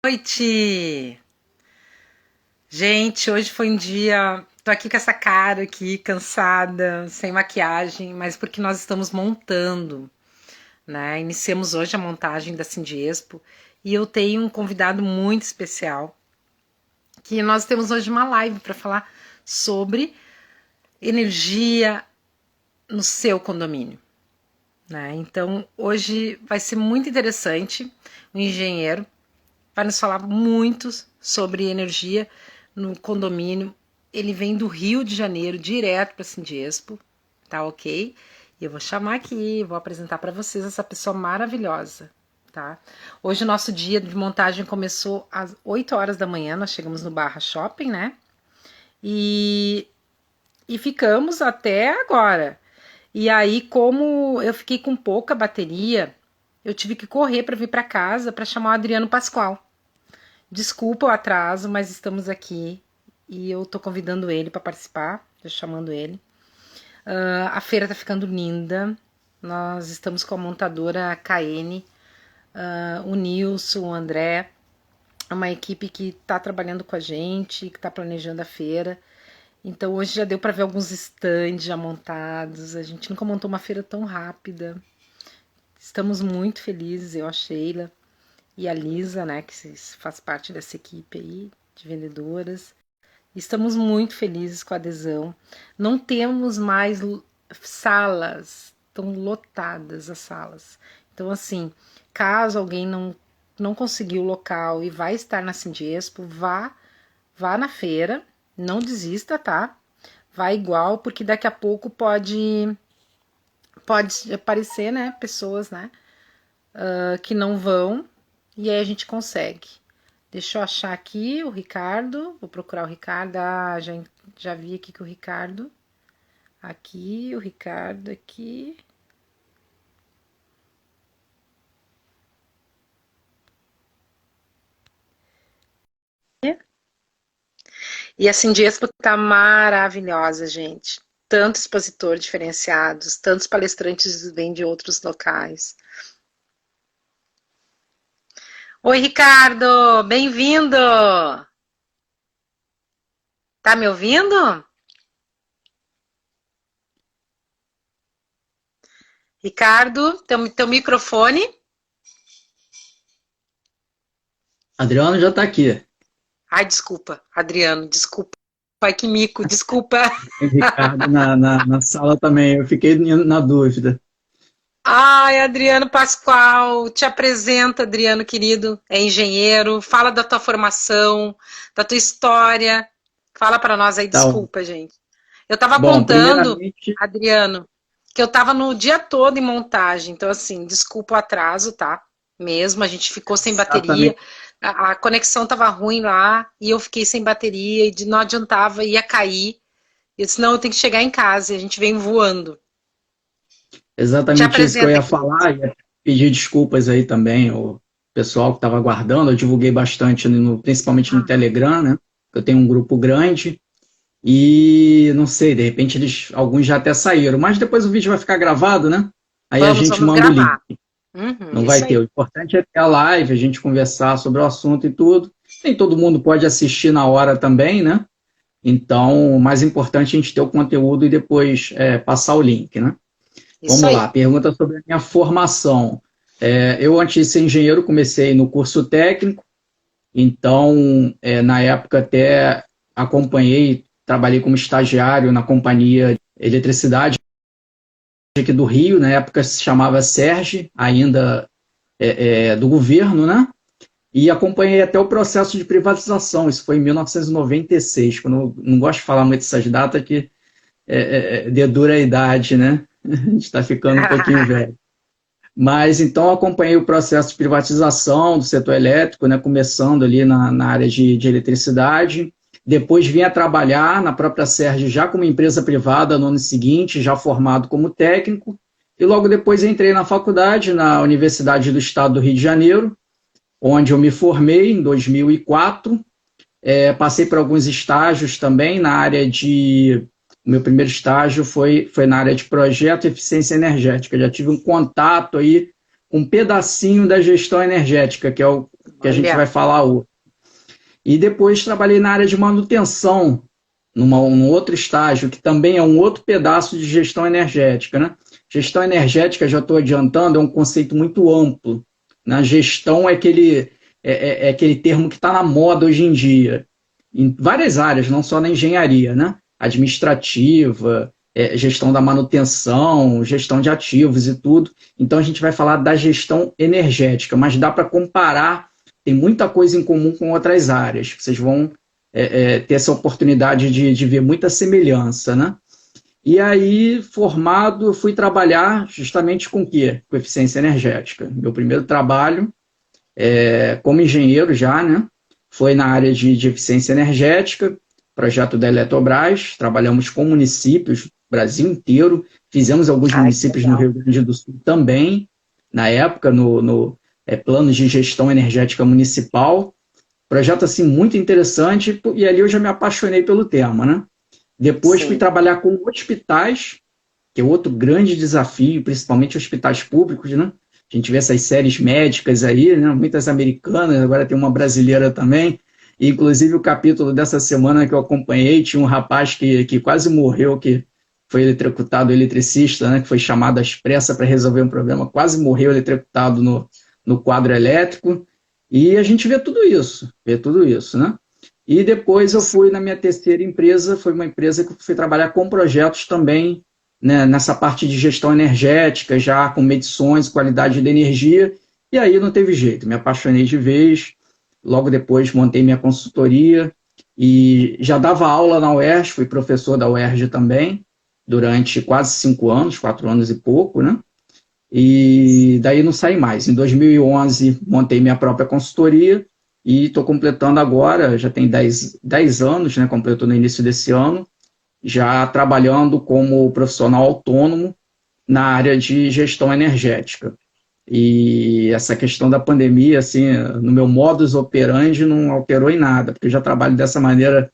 Noite! Gente, hoje foi um dia. Tô aqui com essa cara aqui, cansada, sem maquiagem, mas porque nós estamos montando, né? Iniciamos hoje a montagem da Sindiespo e eu tenho um convidado muito especial, que nós temos hoje uma live para falar sobre energia no seu condomínio, né? Então, hoje vai ser muito interessante. O engenheiro vai nos falar muito sobre energia no condomínio. Ele vem do Rio de Janeiro, direto para a Sindiespo, tá ok? E eu vou chamar aqui, vou apresentar para vocês essa pessoa maravilhosa, tá? Hoje o nosso dia de montagem começou às 8 horas da manhã, nós chegamos no Barra Shopping, né? E ficamos até agora. E aí, como eu fiquei com pouca bateria, eu tive que correr para vir para casa para chamar o Adriano Pascoal. Desculpa o atraso, mas estamos aqui e eu tô convidando ele para participar, tô chamando ele. A feira tá ficando linda, nós estamos com a montadora KN, o Nilson, o André, uma equipe que tá trabalhando com a gente, que tá planejando a feira. Então hoje já deu para ver alguns stands já montados, a gente nunca montou uma feira tão rápida. Estamos muito felizes, eu, a Sheila e a Lisa, né, que faz parte dessa equipe aí de vendedoras. Estamos muito felizes com a adesão. Não temos mais salas, estão lotadas as salas. Então, assim, caso alguém não conseguiu o local e vai estar na Sindiespo, vá na feira, não desista, tá? Vá igual, porque daqui a pouco pode aparecer, né, pessoas, né, que não vão. E aí a gente consegue. Deixa eu achar aqui o Ricardo. Vou procurar o Ricardo. Ah, já vi aqui que o Ricardo. Aqui, o Ricardo aqui. E a Sindiespo tá maravilhosa, gente. Tanto expositor diferenciados, tantos palestrantes vêm de outros locais. Oi, Ricardo, bem-vindo! Tá me ouvindo? Ricardo, teu microfone. Adriano já está aqui. Ai, desculpa, Adriano, desculpa. Pai, que mico, desculpa. Tem Ricardo na sala também. Eu fiquei na dúvida. Ai, Adriano Pascoal, te apresenta, Adriano querido, é engenheiro, fala da tua formação, da tua história, fala para nós aí, Então, desculpa, gente. Eu estava bom, contando, primeiramente, Adriano, que eu estava no dia todo em montagem, então assim, desculpa o atraso, tá? Mesmo, a gente ficou sem bateria, exatamente, a conexão estava ruim lá, e eu fiquei sem bateria, e não adiantava, ia cair, eu disse, não, eu tenho que chegar em casa, e a gente vem voando. Te exatamente isso que eu apresenta ia aqui. falar. Ia pedir desculpas aí também, o pessoal que estava aguardando. Eu divulguei bastante, principalmente no Telegram, né? Eu tenho um grupo grande. E não sei, de repente alguns já até saíram, mas depois o vídeo vai ficar gravado, né? Aí a gente Vamos manda o link. gravar. Uhum, Não vai isso ter. aí. O importante é ter a live, a gente conversar sobre o assunto e tudo. Nem todo mundo pode assistir na hora também, né? Então, o mais importante é a gente ter o conteúdo e depois passar o link, né? Isso Vamos lá, aí. pergunta sobre a minha formação. Eu, antes de ser engenheiro, comecei no curso técnico, então, na época até acompanhei, trabalhei como estagiário na companhia de eletricidade aqui do Rio, na época se chamava SERG, ainda do governo, né? E acompanhei até o processo de privatização, isso foi em 1996, quando eu não gosto de falar muito dessas datas, que dedura a idade, né? A gente está ficando um pouquinho velho. Mas então acompanhei o processo de privatização do setor elétrico, né, começando ali na área de eletricidade. Depois vim a trabalhar na própria Sérgio já como empresa privada no ano seguinte, já formado como técnico. E logo depois entrei na faculdade, na Universidade do Estado do Rio de Janeiro, onde eu me formei em 2004. Passei por alguns estágios também na área de... O meu primeiro estágio foi na área de projeto e eficiência energética. Já tive um contato aí um pedacinho da gestão energética, que é o que a gente vai falar hoje. E depois trabalhei na área de manutenção, num outro estágio, que também é um outro pedaço de gestão energética, né? Gestão energética, já estou adiantando, é um conceito muito amplo. Né? Gestão é aquele termo que está na moda hoje em dia, em várias áreas, não só na engenharia, né? Administrativa, gestão da manutenção, gestão de ativos e tudo. Então a gente vai falar da gestão energética, mas dá para comparar, tem muita coisa em comum com outras áreas. Vocês vão ter essa oportunidade de ver muita semelhança, né? E aí, formado, eu fui trabalhar justamente com o quê? Com eficiência energética. Meu primeiro trabalho, como engenheiro já, né? Foi na área de eficiência energética, projeto da Eletrobras, trabalhamos com municípios, Brasil inteiro, fizemos alguns municípios no Rio Grande do Sul também, na época, no plano de gestão energética municipal. Projeto, assim, muito interessante, e ali eu já me apaixonei pelo tema, né? Depois fui trabalhar com hospitais, que é outro grande desafio, principalmente hospitais públicos, né? A gente vê essas séries médicas aí, né? Muitas americanas, agora tem uma brasileira também. E, inclusive, o capítulo dessa semana que eu acompanhei, tinha um rapaz que quase morreu, que foi eletrocutado, eletricista, né? Que foi chamado às pressas para resolver um problema, quase morreu eletrocutado no quadro elétrico. E a gente vê tudo isso, né? E depois eu fui na minha terceira empresa, foi uma empresa que eu fui trabalhar com projetos também, né, nessa parte de gestão energética, já com medições, qualidade da energia, e aí não teve jeito, me apaixonei de vez, logo depois montei minha consultoria, e já dava aula na UERJ, fui professor da UERJ também, durante quase 5 anos, 4 anos e pouco, né? E daí não saí mais. Em 2011, montei minha própria consultoria, e estou completando agora, já tem 10 anos, né, completou no início desse ano, já trabalhando como profissional autônomo na área de gestão energética. E essa questão da pandemia, assim, no meu modus operandi não alterou em nada, porque eu já trabalho dessa maneira,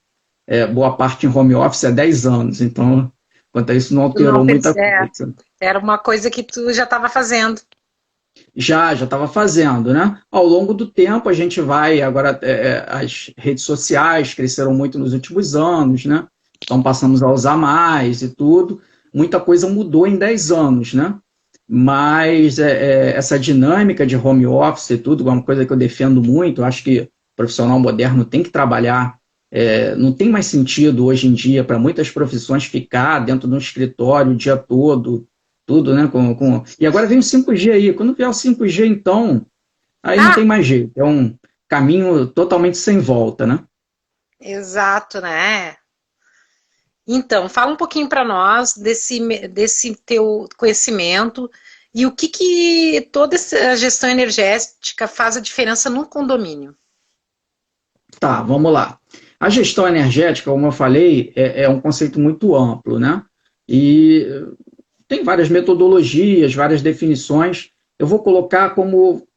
boa parte em home office há 10 anos, então, quanto a isso, não alterou muita coisa. Era uma coisa que tu já estava fazendo. Já estava fazendo, né? Ao longo do tempo a gente vai, agora as redes sociais cresceram muito nos últimos anos, né? Então passamos a usar mais e tudo, muita coisa mudou em 10 anos, né? Mas essa dinâmica de home office e tudo, é uma coisa que eu defendo muito, eu acho que o profissional moderno tem que trabalhar, não tem mais sentido hoje em dia para muitas profissões ficar dentro de um escritório o dia todo, tudo, né? E agora vem o 5G aí. Quando vier o 5G, então, aí não tem mais jeito. É um caminho totalmente sem volta, né? Exato, né? Então, fala um pouquinho para nós desse teu conhecimento e o que toda essa gestão energética faz a diferença no condomínio. Tá, vamos lá. A gestão energética, como eu falei, é um conceito muito amplo, né? E tem várias metodologias, várias definições. Eu vou colocar como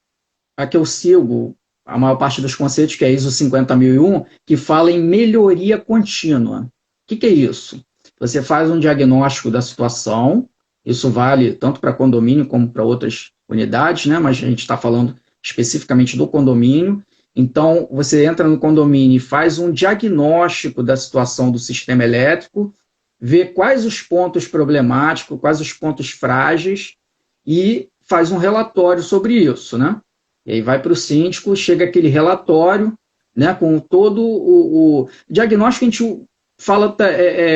a que eu sigo a maior parte dos conceitos, que é ISO 50001, que fala em melhoria contínua. O que é isso? Você faz um diagnóstico da situação, isso vale tanto para condomínio como para outras unidades, né? Mas a gente está falando especificamente do condomínio. Então, você entra no condomínio e faz um diagnóstico da situação do sistema elétrico, vê quais os pontos problemáticos, quais os pontos frágeis e faz um relatório sobre isso, né? E aí vai para o síndico, chega aquele relatório, né, com todo o diagnóstico. A gente fala,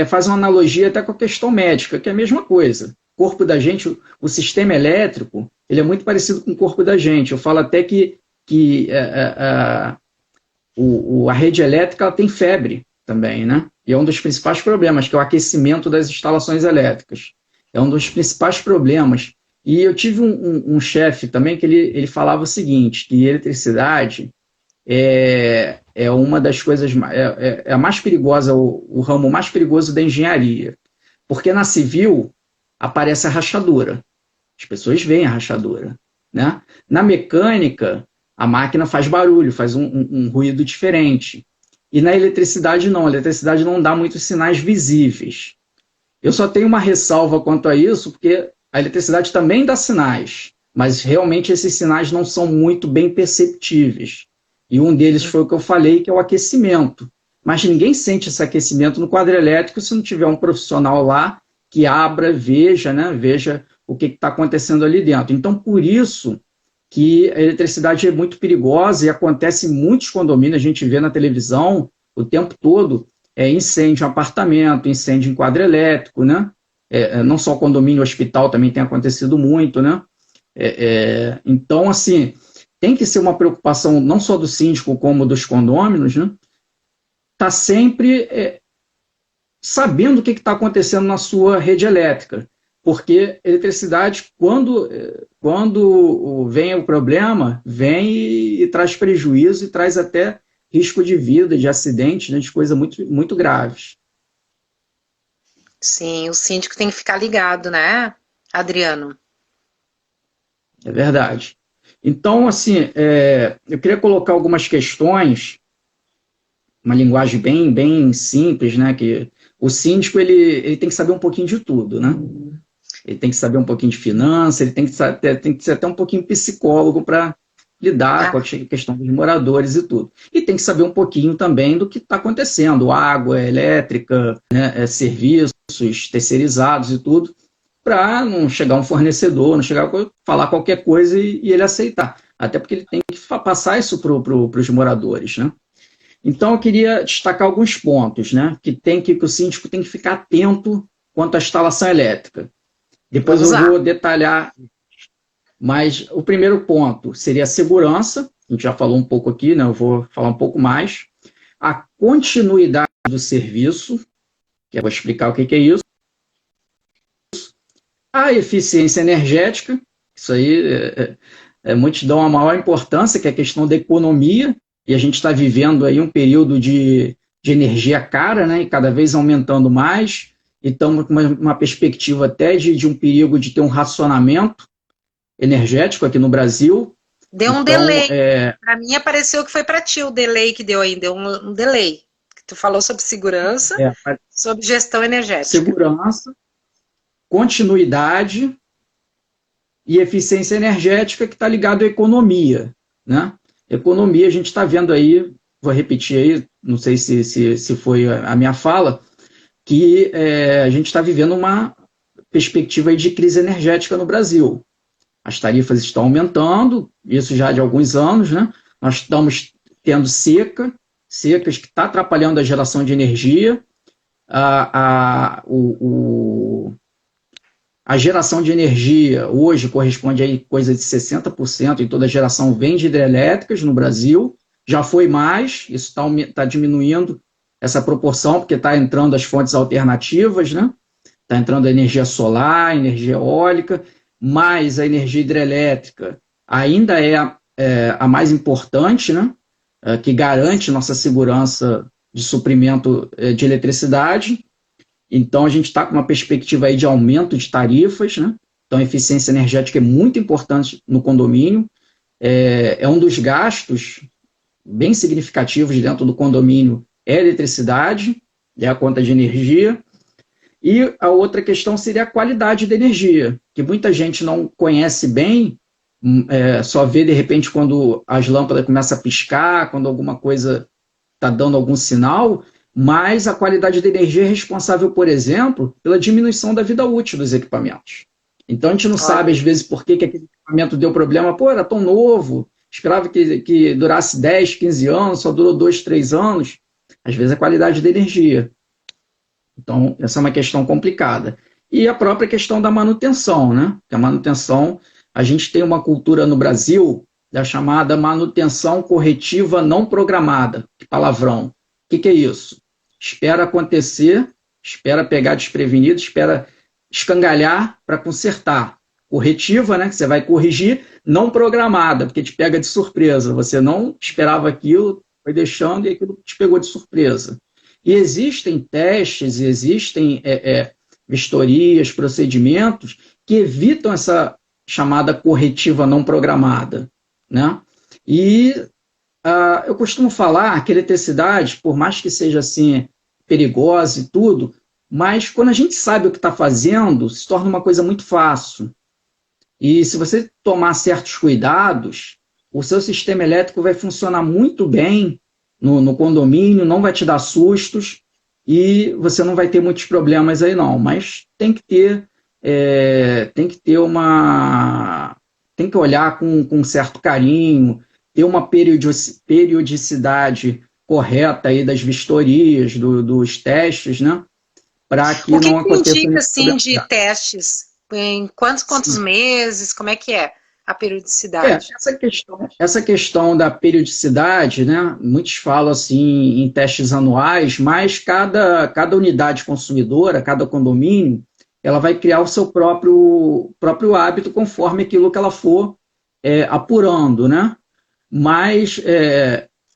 faz uma analogia até com a questão médica, que é a mesma coisa. O corpo da gente, o sistema elétrico, ele é muito parecido com o corpo da gente. Eu falo até que a rede elétrica ela tem febre também, né? E é um dos principais problemas, que é o aquecimento das instalações elétricas. É um dos principais problemas. E eu tive um chefe também que ele falava o seguinte, que eletricidade é uma das coisas, a mais perigosa, o ramo mais perigoso da engenharia. Porque na civil aparece a rachadura. As pessoas veem a rachadura, né? Na mecânica, a máquina faz barulho, faz um ruído diferente. E na eletricidade não, a eletricidade não dá muitos sinais visíveis. Eu só tenho uma ressalva quanto a isso, porque a eletricidade também dá sinais, mas realmente esses sinais não são muito bem perceptíveis. E um deles foi o que eu falei, que é o aquecimento. Mas ninguém sente esse aquecimento no quadro elétrico se não tiver um profissional lá que abra, veja, né, veja o que está acontecendo ali dentro. Então, por isso que a eletricidade é muito perigosa e acontece em muitos condomínios, a gente vê na televisão o tempo todo, incêndio em apartamento, incêndio em quadro elétrico, né? Não só condomínio, hospital também tem acontecido muito, né? Então, assim, tem que ser uma preocupação não só do síndico como dos condôminos, né? Tá sempre sabendo o que está acontecendo na sua rede elétrica, porque eletricidade, quando vem o problema, vem e traz prejuízo e traz até risco de vida, de acidente, né, de coisas muito, muito graves. Sim, o síndico tem que ficar ligado, né, Adriano? É verdade. Então, assim, eu queria colocar algumas questões, uma linguagem bem, bem simples, né, que o síndico ele tem que saber um pouquinho de tudo, né? Ele tem que saber um pouquinho de finanças, ele tem que ser até um pouquinho psicólogo para lidar com a questão dos moradores e tudo. E tem que saber um pouquinho também do que está acontecendo, água, elétrica, né, serviços terceirizados e tudo, para não chegar um fornecedor, não chegar falar qualquer coisa e ele aceitar. Até porque ele tem que passar isso para os moradores, né? Então, eu queria destacar alguns pontos, né, que o síndico tem que ficar atento quanto à instalação elétrica. Depois eu vou detalhar, mas o primeiro ponto seria a segurança, a gente já falou um pouco aqui, né, eu vou falar um pouco mais. A continuidade do serviço, que eu vou explicar o que é isso. A eficiência energética, isso aí muitos dão a maior importância, que é a questão da economia, e a gente está vivendo aí um período de energia cara, né, e cada vez aumentando mais, e estamos com uma perspectiva até de um perigo de ter um racionamento energético aqui no Brasil. Deu um delay. Para mim apareceu que foi para ti o delay que deu aí, deu um delay. Tu falou sobre segurança, sobre gestão energética. Segurança, continuidade e eficiência energética, que está ligado à economia, né? Economia, a gente está vendo aí, vou repetir aí, não sei se foi a minha fala, que a gente está vivendo uma perspectiva aí de crise energética no Brasil. As tarifas estão aumentando, isso já de alguns anos, né? Nós estamos tendo secas que está atrapalhando a geração de energia. A geração de energia hoje corresponde a coisa de 60%, e toda a geração vem de hidrelétricas no Brasil. Já foi mais, isso está diminuindo essa proporção, porque está entrando as fontes alternativas, né? Está entrando a energia solar, a energia eólica, mas a energia hidrelétrica ainda é a mais importante, né? Que garante nossa segurança de suprimento de eletricidade. Então, a gente está com uma perspectiva aí de aumento de tarifas, né? Então, a eficiência energética é muito importante no condomínio. É um dos gastos bem significativos dentro do condomínio, é a eletricidade, é a conta de energia. E a outra questão seria a qualidade da energia, que muita gente não conhece bem, só vê, de repente, quando as lâmpadas começam a piscar, quando alguma coisa está dando algum sinal, mas a qualidade da energia é responsável, por exemplo, pela diminuição da vida útil dos equipamentos. Então, a gente não sabe, às vezes, por que aquele equipamento deu problema. Pô, era tão novo, esperava que durasse 10, 15 anos, só durou 2, 3 anos. Às vezes, a qualidade da energia. Então, essa é uma questão complicada. E a própria questão da manutenção, né? Que a manutenção, a gente tem uma cultura no Brasil da chamada manutenção corretiva não programada. Que palavrão. O que é isso? Espera acontecer, espera pegar desprevenido, espera escangalhar para consertar. Corretiva, né, que você vai corrigir, não programada, porque te pega de surpresa. Você não esperava aquilo, foi deixando e aquilo te pegou de surpresa. E existem testes, existem vistorias, procedimentos que evitam essa chamada corretiva não programada, né? E eu costumo falar que a eletricidade, por mais que seja assim perigosa e tudo, mas quando a gente sabe o que está fazendo, se torna uma coisa muito fácil. E se você tomar certos cuidados, o seu sistema elétrico vai funcionar muito bem no condomínio, não vai te dar sustos e você não vai ter muitos problemas aí não. Mas tem que olhar com certo carinho, ter uma periodicidade correta aí das vistorias, dos testes, né? Para que O que não que aconteça indica, nenhum assim, problema. de testes? Em quantos meses? Como é que é a periodicidade? Essa questão da periodicidade, né? Muitos falam assim em testes anuais, mas cada unidade consumidora, cada condomínio, ela vai criar o seu próprio hábito conforme aquilo que ela for apurando, né? Mas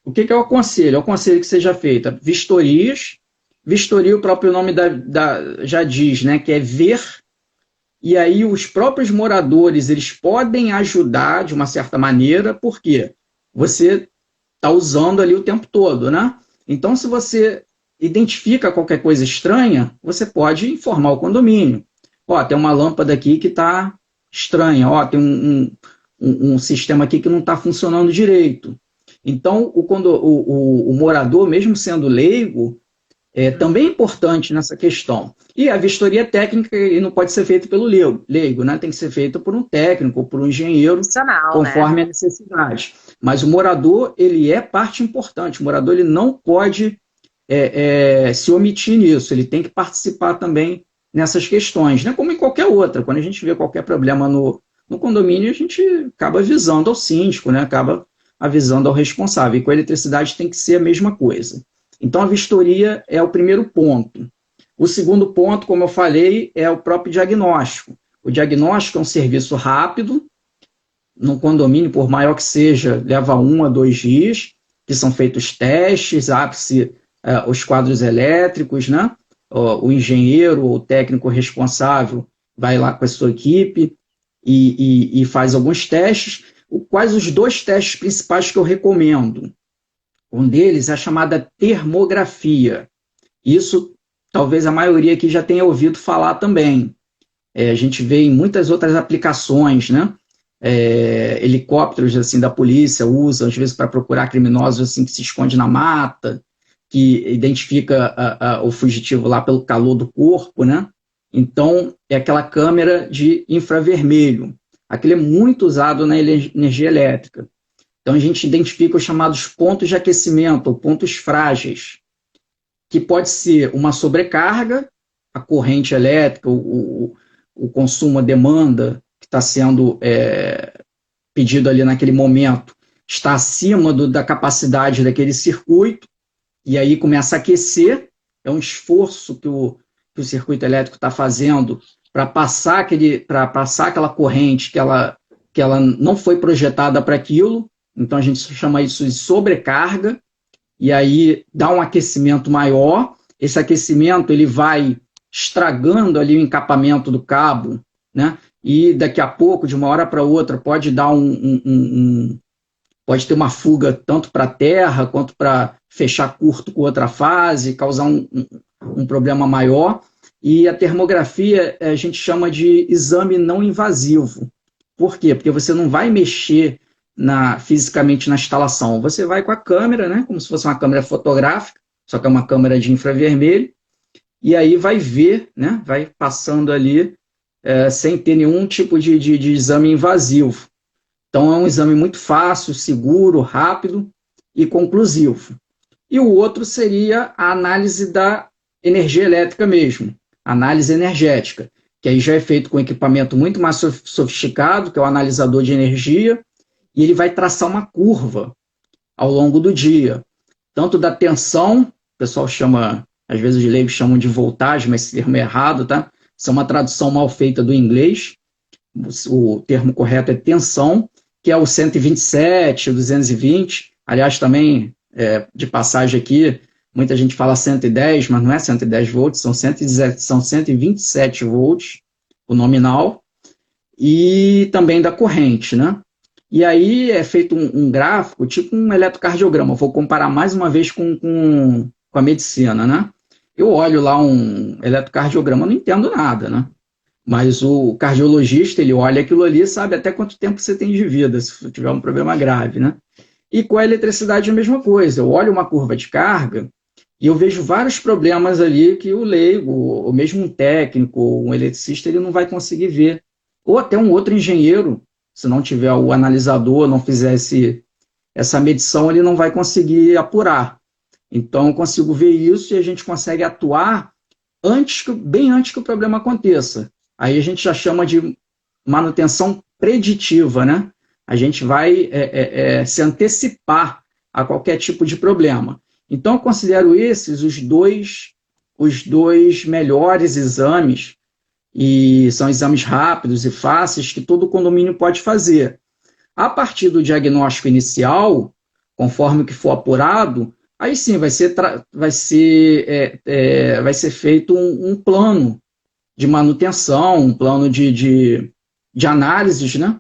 o que eu aconselho? Eu aconselho que seja feita vistorias. Vistoria, o próprio nome já diz, né? Que é ver. E aí os próprios moradores, eles podem ajudar de uma certa maneira, porque você está usando ali o tempo todo, né? Então, se você identifica qualquer coisa estranha, você pode informar o condomínio. Ó, tem uma lâmpada aqui que está estranha, ó, tem um sistema aqui que não está funcionando direito. Então, o morador, mesmo sendo leigo, também é importante nessa questão. E a vistoria técnica não pode ser feita pelo leigo, né? Tem que ser feita por um técnico ou por um engenheiro, Profissional, né? conforme a necessidade. Mas o morador, ele é parte importante. O morador, ele não pode se omitir nisso. Ele tem que participar também nessas questões, né? Como em qualquer outra. Quando a gente vê qualquer problema no condomínio, a gente acaba avisando ao síndico, né? Acaba avisando ao responsável. E com a eletricidade tem que ser a mesma coisa. Então, a vistoria é o primeiro ponto. O segundo ponto, como eu falei, é o próprio diagnóstico. O diagnóstico é um serviço rápido, no condomínio, por maior que seja, leva 1 a 2 dias, que são feitos testes, abre-se os quadros elétricos, né? O engenheiro ou o técnico responsável vai lá com a sua equipe e faz alguns testes. Quais os 2 testes principais que eu recomendo? Um deles é a chamada termografia. Isso, talvez a maioria aqui já tenha ouvido falar também. A gente vê em muitas outras aplicações, né? Helicópteros assim, da polícia usam, às vezes, para procurar criminosos assim, que se esconde na mata, que identifica o fugitivo lá pelo calor do corpo, né? Então, é aquela câmera de infravermelho. Aquilo é muito usado na energia elétrica. Então, a gente identifica os chamados pontos de aquecimento, ou pontos frágeis, que pode ser uma sobrecarga, a corrente elétrica, o consumo, a demanda que está sendo pedido ali naquele momento, está acima da capacidade daquele circuito, e aí começa a aquecer, é um esforço que o circuito elétrico está fazendo para passar aquela corrente que ela não foi projetada para aquilo. Então, a gente chama isso de sobrecarga, e aí dá um aquecimento maior. Esse aquecimento ele vai estragando ali o encapamento do cabo, né? E daqui a pouco, de uma hora para outra, pode dar pode ter uma fuga tanto para a terra, quanto para fechar curto com outra fase, causar um problema maior. E a termografia a gente chama de exame não invasivo. Por quê? Porque você não vai mexer fisicamente na instalação. Você vai com a câmera, né, como se fosse uma câmera fotográfica, só que é uma câmera de infravermelho, e aí vai ver, né, vai passando ali sem ter nenhum tipo de exame invasivo. Então é um exame muito fácil, seguro, rápido e conclusivo. E o outro seria a análise da energia elétrica mesmo, análise energética, que aí já é feito com equipamento muito mais sofisticado, que é o analisador de energia, e ele vai traçar uma curva ao longo do dia, tanto da tensão, o pessoal chama, às vezes os leigos chamam de voltagem, mas esse termo é errado, tá? Isso é uma tradução mal feita do inglês, o termo correto é tensão, que é o 127, o 220, aliás, também, de passagem aqui, muita gente fala 110, mas não é 110 volts, são 127 volts, o nominal, e também da corrente, né? E aí é feito um gráfico, tipo um eletrocardiograma. Vou comparar mais uma vez com a medicina, né? Eu olho lá um eletrocardiograma, não entendo nada, né? Mas o cardiologista, ele olha aquilo ali e sabe até quanto tempo você tem de vida, se tiver um problema grave, né? E com a eletricidade é a mesma coisa. Eu olho uma curva de carga e eu vejo vários problemas ali que o leigo, ou mesmo um técnico, um eletricista, ele não vai conseguir ver. Ou até um outro engenheiro, se não tiver o analisador, não fizesse essa medição, ele não vai conseguir apurar. Então, eu consigo ver isso e a gente consegue atuar bem antes que o problema aconteça. Aí a gente já chama de manutenção preditiva, né? A gente vai se antecipar a qualquer tipo de problema. Então, eu considero esses os dois melhores exames, e são exames rápidos e fáceis que todo condomínio pode fazer. A partir do diagnóstico inicial, conforme o que for apurado, aí sim vai ser feito um plano de manutenção, um plano de análises, né?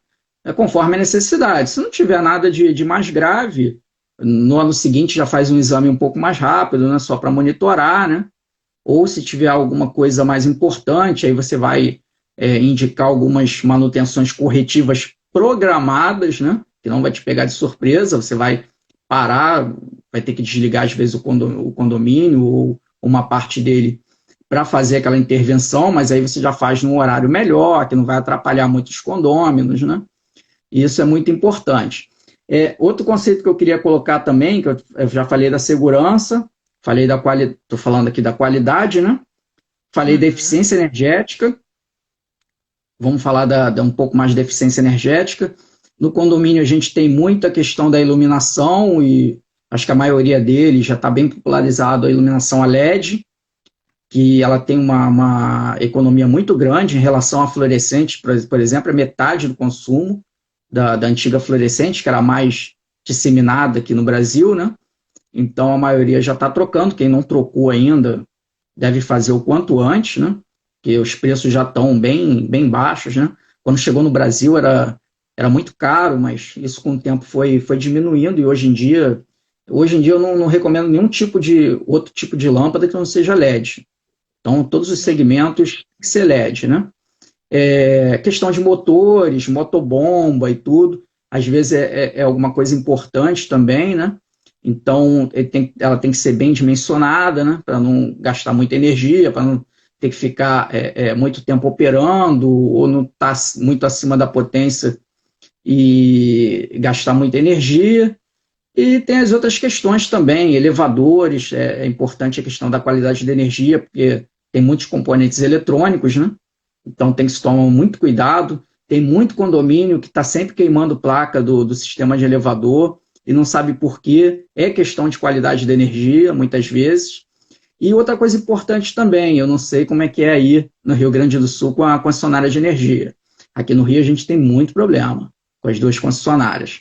Conforme a necessidade. Se não tiver nada de mais grave, no ano seguinte já faz um exame um pouco mais rápido, né? Só para monitorar, né? Ou se tiver alguma coisa mais importante, aí você vai indicar algumas manutenções corretivas programadas, né? Que não vai te pegar de surpresa, você vai parar, vai ter que desligar às vezes o condomínio ou uma parte dele para fazer aquela intervenção, mas aí você já faz num horário melhor, que não vai atrapalhar muito os condôminos, né? E isso é muito importante. Outro conceito que eu queria colocar também, que eu já falei da segurança, falei da qualidade, estou falando aqui da qualidade, né? Falei da eficiência energética, vamos falar um pouco mais da eficiência energética. No condomínio a gente tem muita questão da iluminação e acho que a maioria deles já está bem popularizado a iluminação a LED, que ela tem uma economia muito grande em relação à fluorescente, por exemplo, é metade do consumo da antiga fluorescente, que era a mais disseminada aqui no Brasil, né? Então a maioria já está trocando, quem não trocou ainda deve fazer o quanto antes, né? Porque os preços já estão bem baixos, né? Quando chegou no Brasil era muito caro, mas isso com o tempo foi diminuindo e hoje em dia eu não recomendo nenhum outro tipo de lâmpada que não seja LED. Então, todos os segmentos tem que ser LED, né? Questão de motores, motobomba e tudo, às vezes é alguma coisa importante também, né? Então, ela tem que ser bem dimensionada, né? Para não gastar muita energia, para não ter que ficar muito tempo operando ou não estar muito acima da potência e gastar muita energia. E tem as outras questões também, elevadores, é importante a questão da qualidade da energia, porque tem muitos componentes eletrônicos, né? Então tem que se tomar muito cuidado. Tem muito condomínio que está sempre queimando placa do sistema de elevador e não sabe por quê. É questão de qualidade da energia, muitas vezes. E outra coisa importante também, eu não sei como é que é aí no Rio Grande do Sul com a concessionária de energia. Aqui no Rio a gente tem muito problema com as duas concessionárias.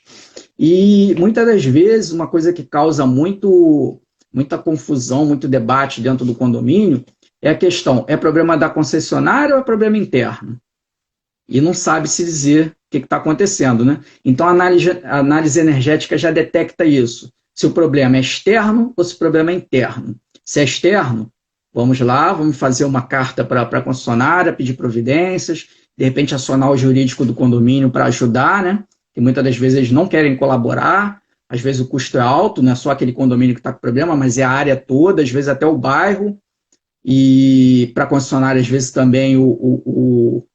E muitas das vezes uma coisa que causa muita confusão, muito debate dentro do condomínio é a questão, é problema da concessionária ou é problema interno? E não sabe se dizer o que está acontecendo, né? Então a análise energética já detecta isso. Se o problema é externo ou se o problema é interno. Se é externo, vamos lá, vamos fazer uma carta para a concessionária, pedir providências, de repente acionar o jurídico do condomínio para ajudar, né? Que muitas das vezes eles não querem colaborar, às vezes o custo é alto, não é só aquele condomínio que está com problema, mas é a área toda, às vezes até o bairro, e para a concessionária, às vezes também o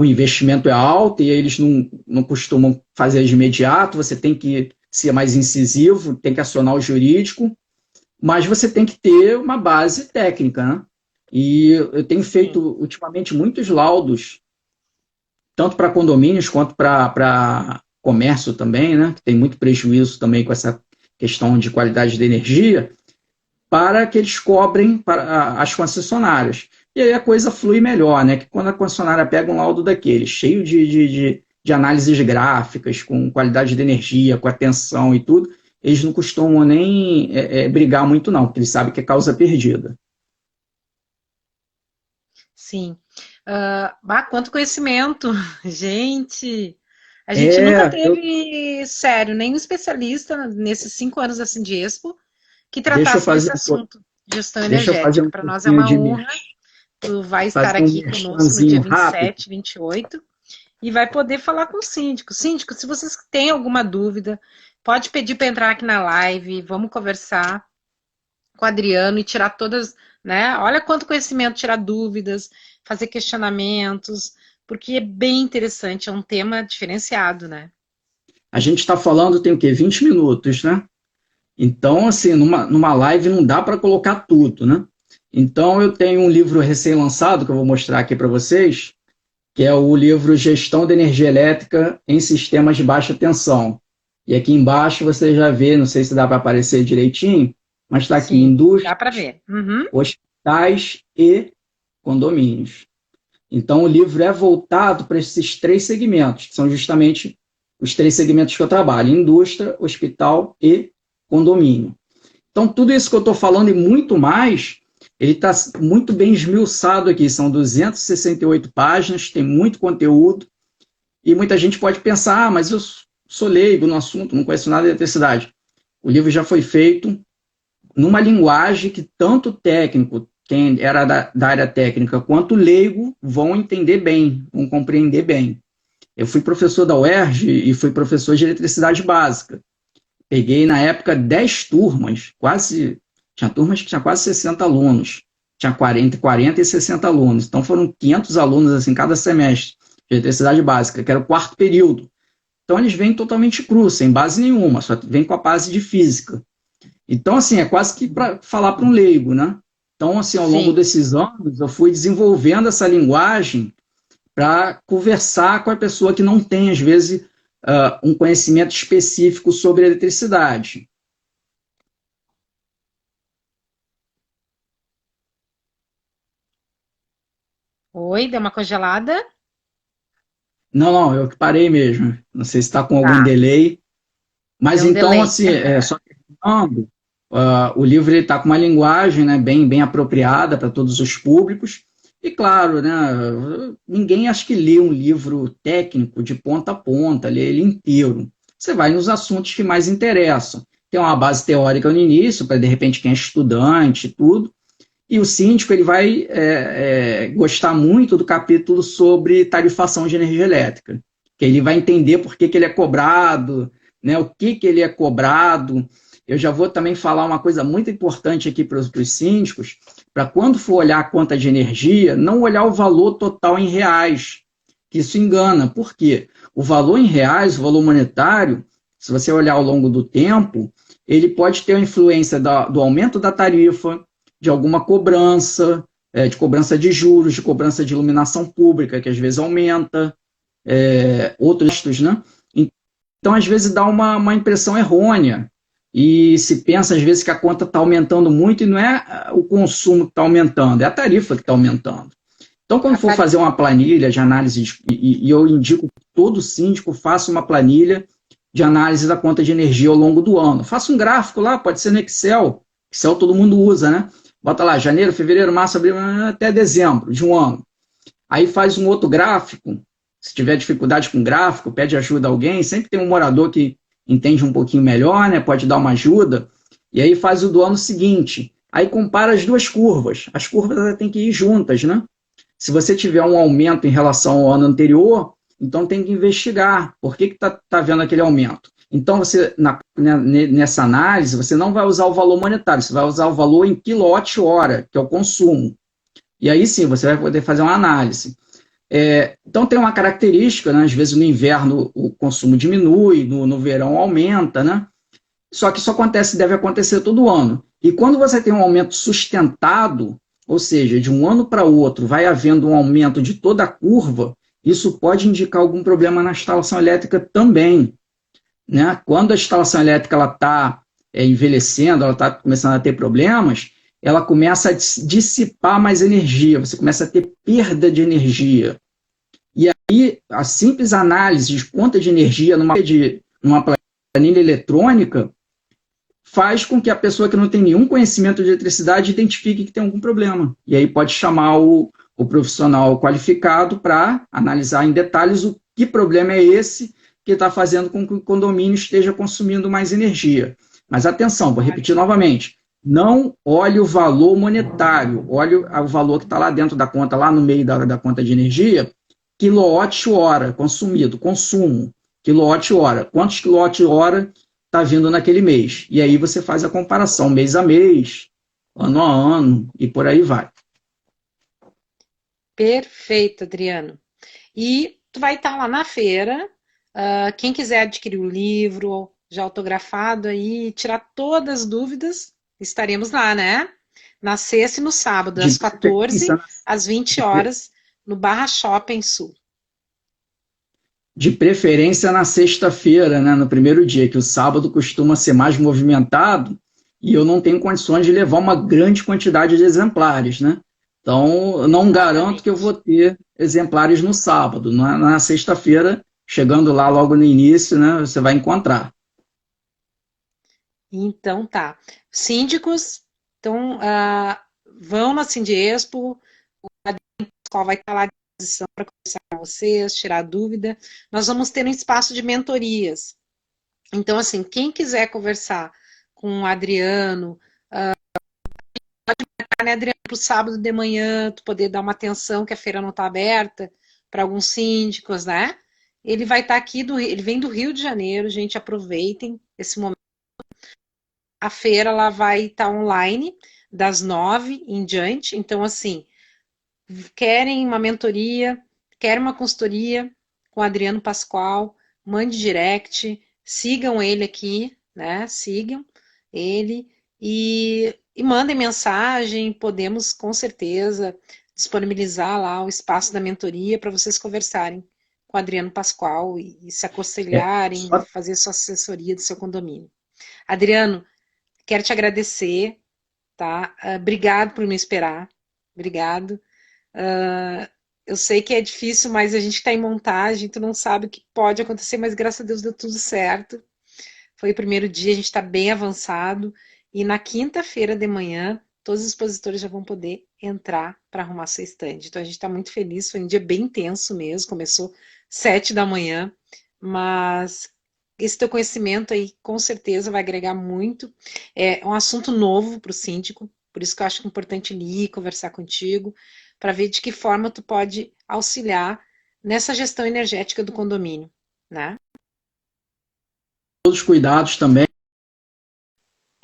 investimento é alto e eles não costumam fazer de imediato, você tem que ser mais incisivo, tem que acionar o jurídico, mas você tem que ter uma base técnica, né? E eu tenho feito ultimamente muitos laudos, tanto para condomínios quanto para comércio também, né? Que tem muito prejuízo também com essa questão de qualidade de energia, para que eles cobrem para as concessionárias. E aí a coisa flui melhor, né? Que quando a concessionária pega um laudo daquele, cheio de análises gráficas, com qualidade de energia, com atenção e tudo, eles não costumam nem brigar muito não, porque eles sabem que é causa perdida. Sim. Quanto conhecimento, gente! A gente nunca teve, sério, nenhum especialista nesses 5 anos da Sindespo que tratasse desse assunto, gestão energética. Para nós é uma honra Tu vai estar Fazer um aqui conosco no dia merchanzinho rápido. 27, 28 e vai poder falar com o síndico. Síndico, se vocês têm alguma dúvida, pode pedir para entrar aqui na live, vamos conversar com o Adriano e tirar todas, né? Olha quanto conhecimento, tirar dúvidas, fazer questionamentos, porque é bem interessante, é um tema diferenciado, né? A gente está falando, tem o quê? 20 minutos, né? Então, assim, numa live não dá para colocar tudo, né? Então, eu tenho um livro recém-lançado, que eu vou mostrar aqui para vocês, que é o livro Gestão de Energia Elétrica em Sistemas de Baixa Tensão. E aqui embaixo você já vê, não sei se dá para aparecer direitinho, mas está aqui, Sim, indústria, dá para ver. Uhum. hospitais e condomínios. Então, o livro é voltado para esses três segmentos, que são justamente os três segmentos que eu trabalho: indústria, hospital e condomínio. Então, tudo isso que eu estou falando e muito mais, ele está muito bem esmiuçado aqui. São 268 páginas, tem muito conteúdo, e muita gente pode pensar, ah, mas eu sou leigo no assunto, não conheço nada de eletricidade. O livro já foi feito numa linguagem que tanto técnico, quem era da área técnica, quanto leigo vão entender bem, vão compreender bem. Eu fui professor da UERJ e fui professor de eletricidade básica. Peguei, na época, 10 turmas, tinha turmas que tinha quase 60 alunos, tinha 40 e 60 alunos, então foram 500 alunos, assim, cada semestre, de eletricidade básica, que era o quarto período. Então eles vêm totalmente crus, sem base nenhuma, só vêm com a base de física. Então, assim, é quase que para falar para um leigo, né? Então, assim, ao longo Sim. desses anos, eu fui desenvolvendo essa linguagem para conversar com a pessoa que não tem, às vezes, um conhecimento específico sobre eletricidade. Oi, deu uma congelada? Não, eu que parei mesmo. Não sei se está com algum Tá, delay. Mas deu um então, delay. assim, só terminando, o livro está com uma linguagem, né, bem apropriada para todos os públicos. E claro, né, ninguém acha que lê um livro técnico de ponta a ponta, lê ele inteiro. Você vai nos assuntos que mais interessam. Tem uma base teórica no início, para de repente quem é estudante e tudo. E o síndico ele vai gostar muito do capítulo sobre tarifação de energia elétrica, que ele vai entender por que ele é cobrado, né, o que ele é cobrado. Eu já vou também falar uma coisa muito importante aqui para os síndicos, para quando for olhar a conta de energia, não olhar o valor total em reais, que isso engana. Por quê? O valor em reais, o valor monetário, se você olhar ao longo do tempo, ele pode ter a influência do aumento da tarifa, de alguma cobrança, de cobrança de juros, de cobrança de iluminação pública, que às vezes aumenta, outros custos, né? Então, às vezes, dá uma impressão errônea, e se pensa, às vezes, que a conta está aumentando muito, e não é o consumo que está aumentando, é a tarifa que está aumentando. Então, quando for fazer uma planilha de análise, e eu indico que todo síndico faça uma planilha de análise da conta de energia ao longo do ano. Faça um gráfico lá, pode ser no Excel. Excel todo mundo usa, né? Bota lá, janeiro, fevereiro, março, abril, até dezembro de um ano. Aí faz um outro gráfico. Se tiver dificuldade com gráfico, pede ajuda a alguém. Sempre tem um morador que entende um pouquinho melhor, né? Pode dar uma ajuda. E aí faz o do ano seguinte. Aí compara as duas curvas. As curvas têm que ir juntas, né? Se você tiver um aumento em relação ao ano anterior, então tem que investigar. Por que está havendo aquele aumento? Então, você, nessa análise, você não vai usar o valor monetário, você vai usar o valor em quilowatt-hora, que é o consumo. E aí sim, você vai poder fazer uma análise. Então, tem uma característica, né? Às vezes no inverno o consumo diminui, no verão aumenta, né? Só que isso deve acontecer todo ano. E quando você tem um aumento sustentado, ou seja, de um ano para o outro, vai havendo um aumento de toda a curva, isso pode indicar algum problema na instalação elétrica também. Né? Quando a instalação elétrica está envelhecendo, ela está começando a ter problemas, ela começa a dissipar mais energia, você começa a ter perda de energia. E aí, a simples análise de conta de energia numa planilha eletrônica faz com que a pessoa que não tem nenhum conhecimento de eletricidade identifique que tem algum problema. E aí pode chamar o profissional qualificado para analisar em detalhes o que problema é esse que está fazendo com que o condomínio esteja consumindo mais energia. Mas atenção, vou repetir novamente, não olhe o valor monetário, olhe o valor que está lá dentro da conta, lá no meio da conta de energia, quilowatt-hora consumido, consumo, quilowatt-hora. Quantos quilowatt-hora está vindo naquele mês? E aí você faz a comparação, mês a mês, ano a ano, e por aí vai. Perfeito, Adriano. E tu vai estar lá na feira. Quem quiser adquirir o livro já autografado aí, tirar todas as dúvidas, estaremos lá, né? Na sexta e no sábado, De das 14 preferência, às 20 horas, no Barra Shopping Sul. de preferência na sexta-feira, né, no primeiro dia, que o sábado costuma ser mais movimentado e eu não tenho condições de levar uma grande quantidade de exemplares, né? Então, eu não garanto que eu Exatamente. vou ter exemplares no sábado. Na sexta-feira, chegando lá logo no início, né, você vai encontrar. Então tá. Síndicos, então vão na Sindiespo, qual vai estar lá à disposição para conversar com vocês, tirar dúvida. Nós vamos ter um espaço de mentorias. Então, assim, quem quiser conversar com o Adriano, né, Adriano, para o sábado de manhã, tu poder dar uma atenção que a feira não está aberta para alguns síndicos, né? Ele vai estar aqui ele vem do Rio de Janeiro, gente, aproveitem esse momento. A feira ela vai estar online das 9 em diante, então assim, querem uma mentoria, querem uma consultoria com o Adriano Pascoal, mande direct, sigam ele aqui, né? Sigam ele e mandem mensagem, podemos com certeza disponibilizar lá o espaço da mentoria para vocês conversarem com o Adriano Pascoal e se É, aconselharem, só fazer sua assessoria do seu condomínio. Adriano, quero te agradecer, tá? Obrigado por me esperar. Obrigado. Eu sei que é difícil, mas a gente está em montagem, tu não sabe o que pode acontecer, mas graças a Deus deu tudo certo. Foi o primeiro dia, a gente está bem avançado. E na quinta-feira de manhã, todos os expositores já vão poder entrar para arrumar seu stand. Então a gente está muito feliz, foi um dia bem intenso mesmo, começou 7 da manhã, mas esse teu conhecimento aí com certeza vai agregar muito. É um assunto novo para o síndico, por isso que eu acho importante ir conversar contigo, para ver de que forma tu pode auxiliar nessa gestão energética do condomínio, né? todos os cuidados também,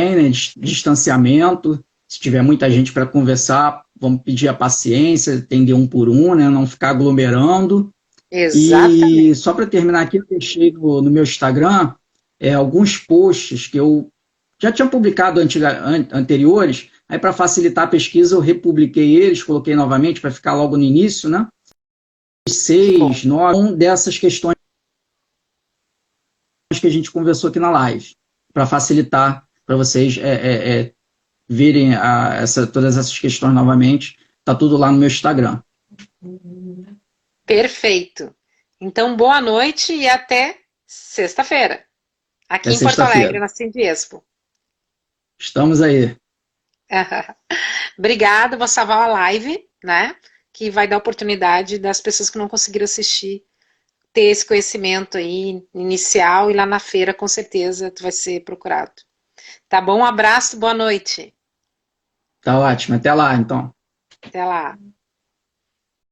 né, de distanciamento. Se tiver muita gente para conversar, vamos pedir a paciência, atender um por um, né, não ficar aglomerando. E Exatamente. só para terminar aqui, eu deixei no meu Instagram alguns posts que eu já tinha publicado anteriores, aí para facilitar a pesquisa eu republiquei eles, coloquei novamente para ficar logo no início, né? Que bom. 6, 9, um dessas questões que a gente conversou aqui na live, para facilitar para vocês verem todas essas questões novamente, tá tudo lá no meu Instagram. Perfeito. Então, boa noite e até sexta-feira, Até aqui em Porto Alegre, sexta-feira. na Sindiespo. Estamos aí. Obrigada, vou salvar a live, né? Que vai dar oportunidade das pessoas que não conseguiram assistir ter esse conhecimento aí inicial e lá na feira, com certeza, tu vai ser procurado. Tá bom? Um abraço, boa noite. Tá ótimo. Até lá, então. Até lá.